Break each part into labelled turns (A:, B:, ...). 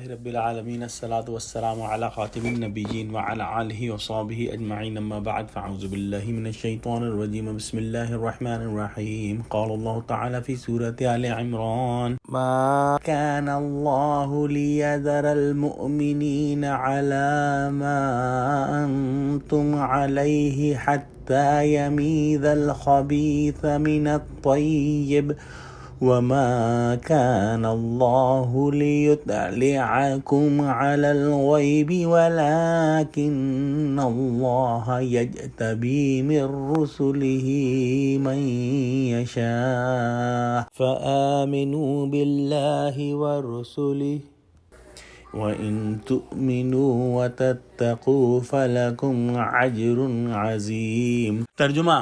A: رب العالمین الصلاۃ والسلام علی خاتم النبیین وعلی آلہ وصحبہ اجمعین اما بعد فاعوذ باللہ من الشیطان الرجیم بسم اللہ الرحمن الرحیم قال اللہ تعالی فی سورۃ آل عمران ما کان اللہ لیذر المؤمنین علی ما انتم علیہ حتی یمیز الخبیث من الطیب وما كان الله ليطلعكم على الغيب ولكن الله يجتبي من رسله من يشاء فآمنوا بالله ورسله وإن تؤمنوا وتتقوا فلكم أجر عظيم۔ ترجمہ: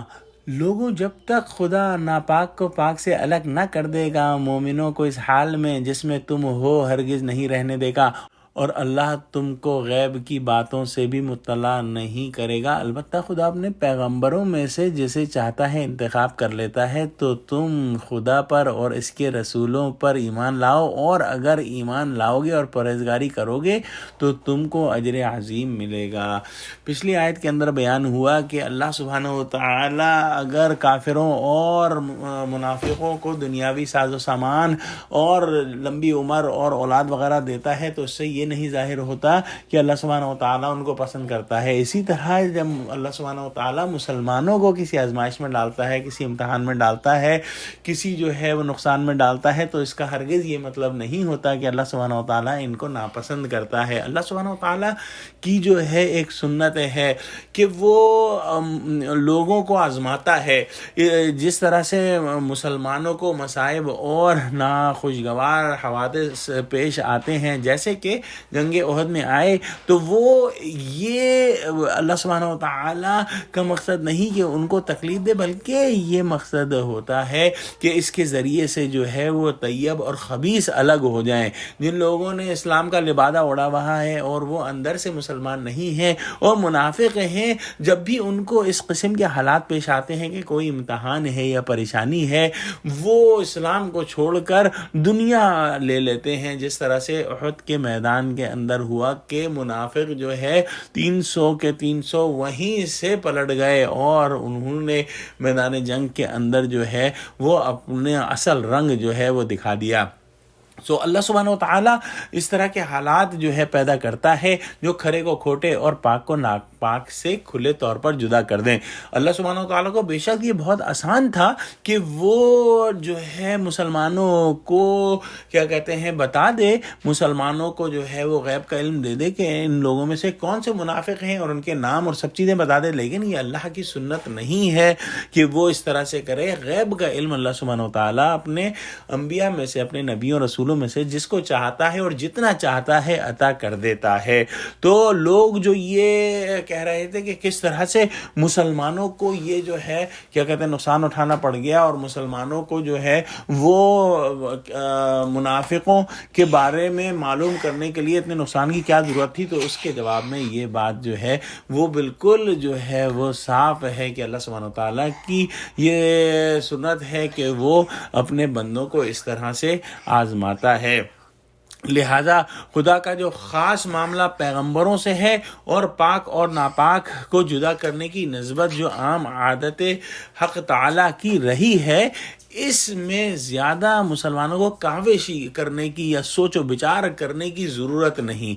A: لوگوں جب تک خدا ناپاک کو پاک سے الگ نہ کر دے گا، مومنوں کو اس حال میں جس میں تم ہو ہرگز نہیں رہنے دے گا، اور اللہ تم کو غیب کی باتوں سے بھی مطلع نہیں کرے گا۔ البتہ خدا اپنے پیغمبروں میں سے جسے چاہتا ہے انتخاب کر لیتا ہے، تو تم خدا پر اور اس کے رسولوں پر ایمان لاؤ، اور اگر ایمان لاؤ گے اور پرہیزگاری کرو گے تو تم کو اجر عظیم ملے گا۔ پچھلی آیت کے اندر بیان ہوا کہ اللہ سبحانہ و تعالی اگر کافروں اور منافقوں کو دنیاوی ساز و سامان اور لمبی عمر اور اولاد وغیرہ دیتا ہے تو اس سے یہ نہیں ظاہر ہوتا کہ اللہ سبحانہ و تعالیٰ ان کو پسند کرتا ہے۔ اسی طرح جب اللہ سبحانہ و تعالیٰ مسلمانوں کو کسی آزمائش میں ڈالتا ہے، کسی امتحان میں ڈالتا ہے، کسی جو ہے وہ نقصان میں ڈالتا ہے، تو اس کا ہرگز یہ مطلب نہیں ہوتا کہ اللہ سبحانہ و تعالیٰ ان کو ناپسند کرتا ہے۔ اللہ سبحانہ و تعالیٰ کی جو ہے ایک سنت ہے کہ وہ لوگوں کو آزماتا ہے۔ جس طرح سے مسلمانوں کو مصائب اور ناخوشگوار حوادث پیش آتے ہیں، جیسے کہ جنگ احد میں آئے، تو وہ یہ اللہ سبحانہ و تعالیٰ کا مقصد نہیں کہ ان کو تکلیف دے، بلکہ یہ مقصد ہوتا ہے کہ اس کے ذریعے سے جو ہے وہ طیب اور خبیث الگ ہو جائیں۔ جن لوگوں نے اسلام کا لبادہ اڑا ہوا ہے اور وہ اندر سے مسلمان نہیں ہیں اور منافق ہیں، جب بھی ان کو اس قسم کے حالات پیش آتے ہیں کہ کوئی امتحان ہے یا پریشانی ہے، وہ اسلام کو چھوڑ کر دنیا لے لیتے ہیں۔ جس طرح سے احد کے میدان کے اندر ہوا کہ منافق جو ہے 300 کے 300 وہیں سے پلٹ گئے اور انہوں نے میدان جنگ کے اندر جو ہے وہ اپنے اصل رنگ جو ہے وہ دکھا دیا۔ اللہ سبحانہ و تعالیٰ اس طرح کے حالات جو ہے پیدا کرتا ہے جو کھرے کو کھوٹے اور پاک کو ناپاک سے کھلے طور پر جدا کر دیں۔ اللہ سبحانہ و تعالیٰ کو بے شک یہ بہت آسان تھا کہ وہ جو ہے مسلمانوں کو کیا کہتے ہیں بتا دے، مسلمانوں کو جو ہے وہ غیب کا علم دے دے کہ ان لوگوں میں سے کون سے منافق ہیں اور ان کے نام اور سب چیزیں بتا دے، لیکن یہ اللہ کی سنت نہیں ہے کہ وہ اس طرح سے کرے۔ غیب کا علم اللہ سبحانہ و تعالیٰ اپنے انبیاء میں سے، اپنے نبیوں اور رسولوں میں سے جس کو چاہتا ہے اور جتنا چاہتا ہے عطا کر دیتا ہے۔ تو لوگ جو یہ کہہ رہے تھے کہ کس طرح سے مسلمانوں کو یہ جو ہے کیا کہتے ہیں نقصان اٹھانا پڑ گیا، اور مسلمانوں کو جو ہے وہ منافقوں کے بارے میں معلوم کرنے کے لیے اتنے نقصان کی کیا ضرورت تھی، تو اس کے جواب میں یہ بات جو ہے وہ بالکل جو ہے وہ صاف ہے کہ اللہ سبحانہ و تعالیٰ کی یہ سنت ہے کہ وہ اپنے بندوں کو اس طرح سے آزماتا ہے۔ لہذا خدا کا جو خاص معاملہ پیغمبروں سے ہے اور پاک اور ناپاک کو جدا کرنے کی نسبت جو عام عادت حق تعالیٰ کی رہی ہے، اس میں زیادہ مسلمانوں کو کاوش کرنے کی یا سوچ و بچار کرنے کی ضرورت نہیں۔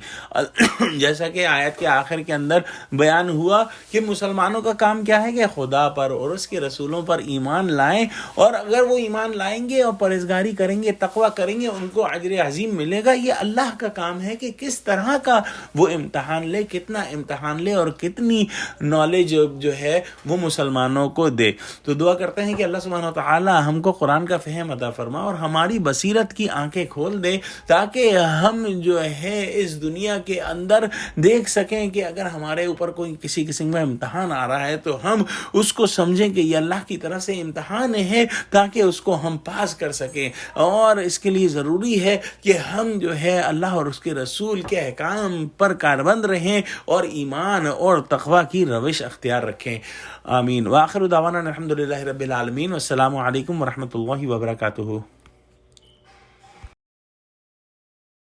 A: جیسا کہ آیت کے آخر کے اندر بیان ہوا کہ مسلمانوں کا کام کیا ہے کہ خدا پر اور اس کے رسولوں پر ایمان لائیں، اور اگر وہ ایمان لائیں گے اور پرہیزگاری کریں گے، تقوی کریں گے، ان کو اجر عظیم ملے گا۔ یہ اللہ کا کام ہے کہ کس طرح کا وہ امتحان لے، کتنا امتحان لے اور کتنی نالج جو ہے وہ مسلمانوں کو دے۔ تو دعا کرتے ہیں کہ اللہ سبحانہ و تعالی ہم کو قرآن کا فہم عطا فرما اور ہماری بصیرت کی آنکھیں کھول دے، تاکہ ہم جو ہے اس دنیا کے اندر دیکھ سکیں کہ اگر ہمارے اوپر کوئی کسی قسم کا امتحان آ رہا ہے تو ہم اس کو سمجھیں کہ یہ اللہ کی طرف سے امتحان ہے، تاکہ اس کو ہم پاس کر سکیں۔ اور اس کے لیے ضروری ہے کہ ہم جو ہے اللہ اور اس کے رسول کے احکام پر کاربند رہیں اور ایمان اور تقوی کی روش اختیار رکھیں۔ آمین۔ وآخر دعوانا الحمدللہ رب العالمین، والسلام علیکم ورحمۃ اللہ وبرکاتہ۔